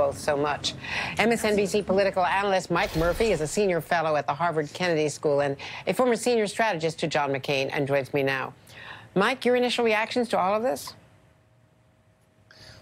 both so much. MSNBC political analyst Mike Murphy is a senior fellow at the Harvard Kennedy School and a former senior strategist to John McCain, and joins me now. Mike, your initial reactions to all of this?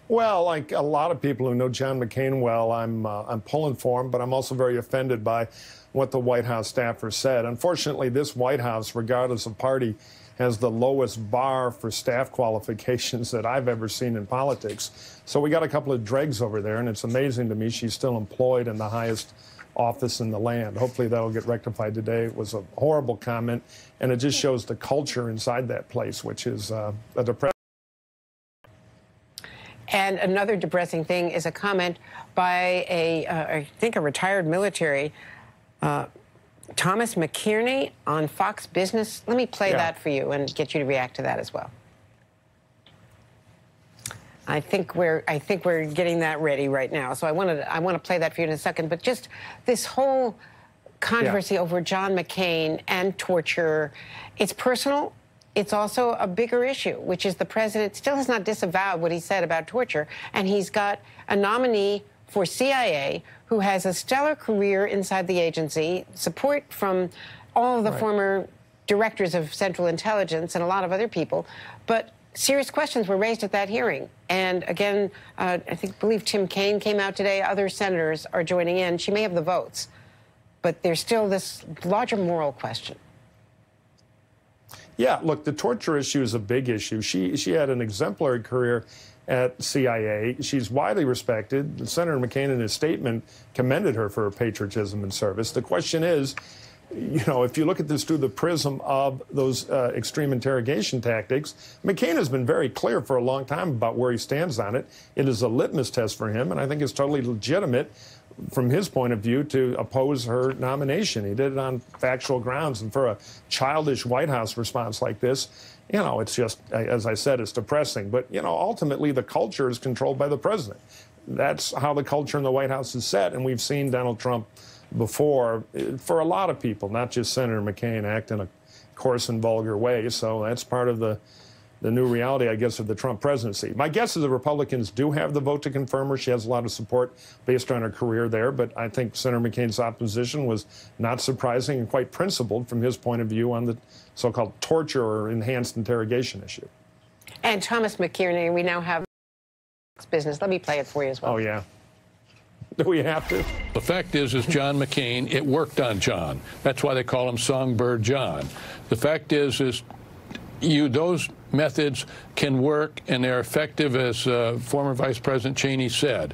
Well, like a lot of people who know John McCain well, I'm pulling for him, but I'm also very offended by what the White House staffer said. Unfortunately, this White House, regardless of party, has the lowest bar for staff qualifications that I've ever seen in politics. So we got a couple of dregs over there, and it's amazing to me she's still employed in the highest office in the land. Hopefully that'll get rectified today. It was a horrible comment, and it just shows the culture inside that place, which is a depressing. And another depressing thing is a comment by I think a retired military, Thomas McKierney on Fox Business. Let me play that for you and get you to react to that as well. I think we're getting that ready right now. So I want to play that for you in a second. But just this whole controversy over John McCain and torture, it's personal. It's also a bigger issue, which is the president still has not disavowed what he said about torture, and he's got a nominee for CIA who has a stellar career inside the agency, support from all of the former directors of Central Intelligence and a lot of other people, but serious questions were raised at that hearing. And again, I believe Tim Kaine came out today. Other senators are joining in. She may have the votes, but there's still this larger moral question. Yeah, look, the torture issue is a big issue. She had an exemplary career at CIA. She's widely respected. Senator McCain, in his statement, commended her for her patriotism and service. The question is, you know, if you look at this through the prism of those extreme interrogation tactics, McCain has been very clear for a long time about where he stands on it. It is a litmus test for him, and I think it's totally legitimate from his point of view to oppose her nomination. He did it on factual grounds, and for a childish White House response like this, you know, it's just, as I said, it's depressing. But, you know, ultimately the culture is controlled by the president. That's how the culture in the White House is set, and we've seen Donald Trump before, for a lot of people, not just Senator McCain, act in a coarse and vulgar way. So that's part of the new reality, I guess, of the Trump presidency. My guess is the Republicans do have the vote to confirm her. She has a lot of support based on her career there, but I think Senator McCain's opposition was not surprising and quite principled from his point of view on the so-called torture or enhanced interrogation issue. And Thomas McKierney, we now have business. Let me play it for you as well. Oh, yeah. Do we have to? The fact is John McCain, it worked on John. That's why they call him Songbird John. The fact is those methods can work, and they're effective, as former Vice President Cheney said.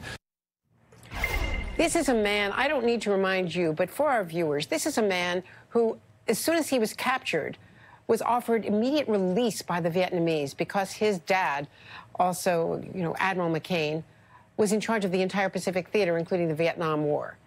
This is a man, I don't need to remind you, but for our viewers, this is a man who, as soon as he was captured, was offered immediate release by the Vietnamese because his dad, also, you know, Admiral McCain, was in charge of the entire Pacific Theater, including the Vietnam War.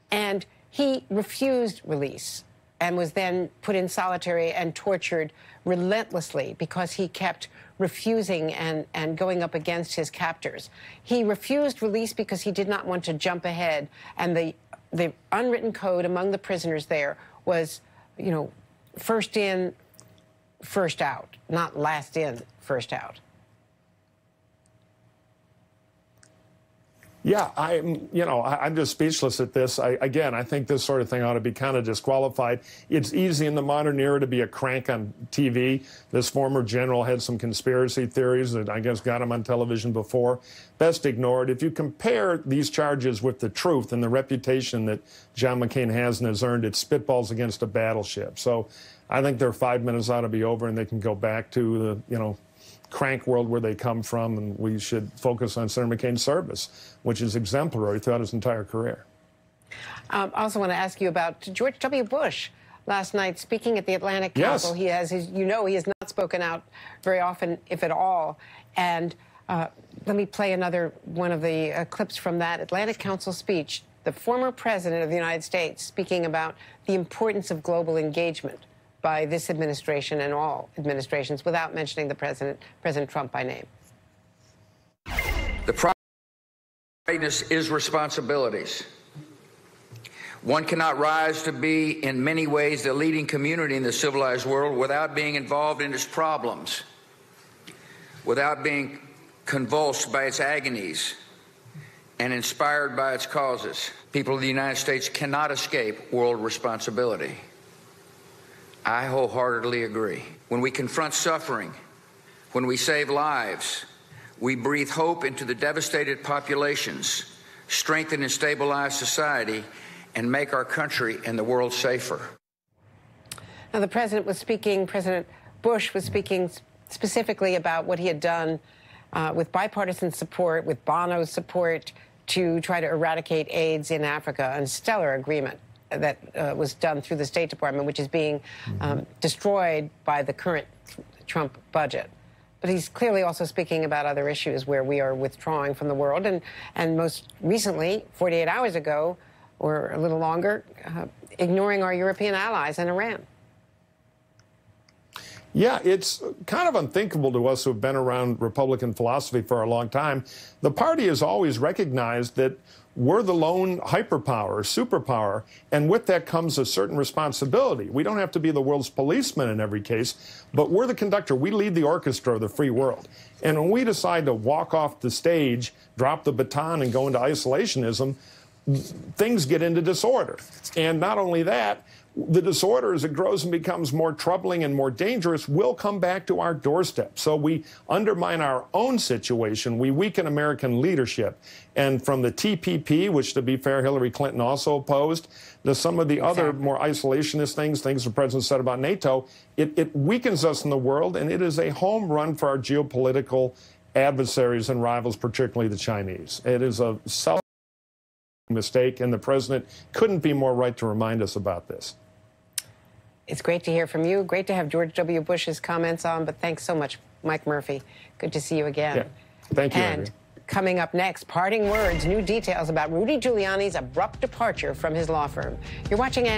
And he refused release and was then put in solitary and tortured relentlessly because he kept refusing and going up against his captors. He refused release because he did not want to jump ahead. And the unwritten code among the prisoners there was, you know, first in, first out, not last in, first out. Yeah, I'm just speechless at this. Again, I think this sort of thing ought to be kind of disqualified. It's easy in the modern era to be a crank on TV. This former general had some conspiracy theories that I guess got him on television before. Best ignored. If you compare these charges with the truth and the reputation that John McCain has and has earned, it spitballs against a battleship. So I think their 5 minutes ought to be over and they can go back to the, you know, crank world where they come from, and we should focus on Senator McCain's service, which is exemplary throughout his entire career. I also want to ask you about George W. Bush last night speaking at the Atlantic Council. He has, you know, he has not spoken out very often, if at all. And let me play another one of the clips from that Atlantic Council speech. The former president of the United States speaking about the importance of global engagement by this administration and all administrations, without mentioning the President Trump by name. The problem with greatness is responsibilities. One cannot rise to be, in many ways, the leading community in the civilized world without being involved in its problems, without being convulsed by its agonies, and inspired by its causes. People of the United States cannot escape world responsibility. I wholeheartedly agree. When we confront suffering, when we save lives, we breathe hope into the devastated populations, strengthen and stabilize society, and make our country and the world safer. Now, the president Bush was speaking specifically about what he had done with bipartisan support, with Bono's support, to try to eradicate AIDS in Africa, a stellar agreement that was done through the State Department, which is being destroyed by the current Trump budget. But he's clearly also speaking about other issues where we are withdrawing from the world. And most recently, 48 hours ago, or a little longer, ignoring our European allies and Iran. Yeah, it's kind of unthinkable to us who have been around Republican philosophy for a long time. The party has always recognized that we're the lone hyperpower, superpower, and with that comes a certain responsibility. We don't have to be the world's policeman in every case, but we're the conductor. We lead the orchestra of the free world. And when we decide to walk off the stage, drop the baton, and go into isolationism, things get into disorder. And not only that, the disorder, as it grows and becomes more troubling and more dangerous, will come back to our doorstep. So we undermine our own situation. We weaken American leadership. And from the TPP, which, to be fair, Hillary Clinton also opposed, to some of the other more isolationist things the president said about NATO, it weakens us in the world, and it is a home run for our geopolitical adversaries and rivals, particularly the Chinese. It is a mistake, and the president couldn't be more right to remind us about this. It's great to hear from you. Great to have George W. Bush's comments on, but thanks so much, Mike Murphy. Good to see you again. Yeah. Thank you, And Andrew. Coming up next, parting words, new details about Rudy Giuliani's abrupt departure from his law firm. You're watching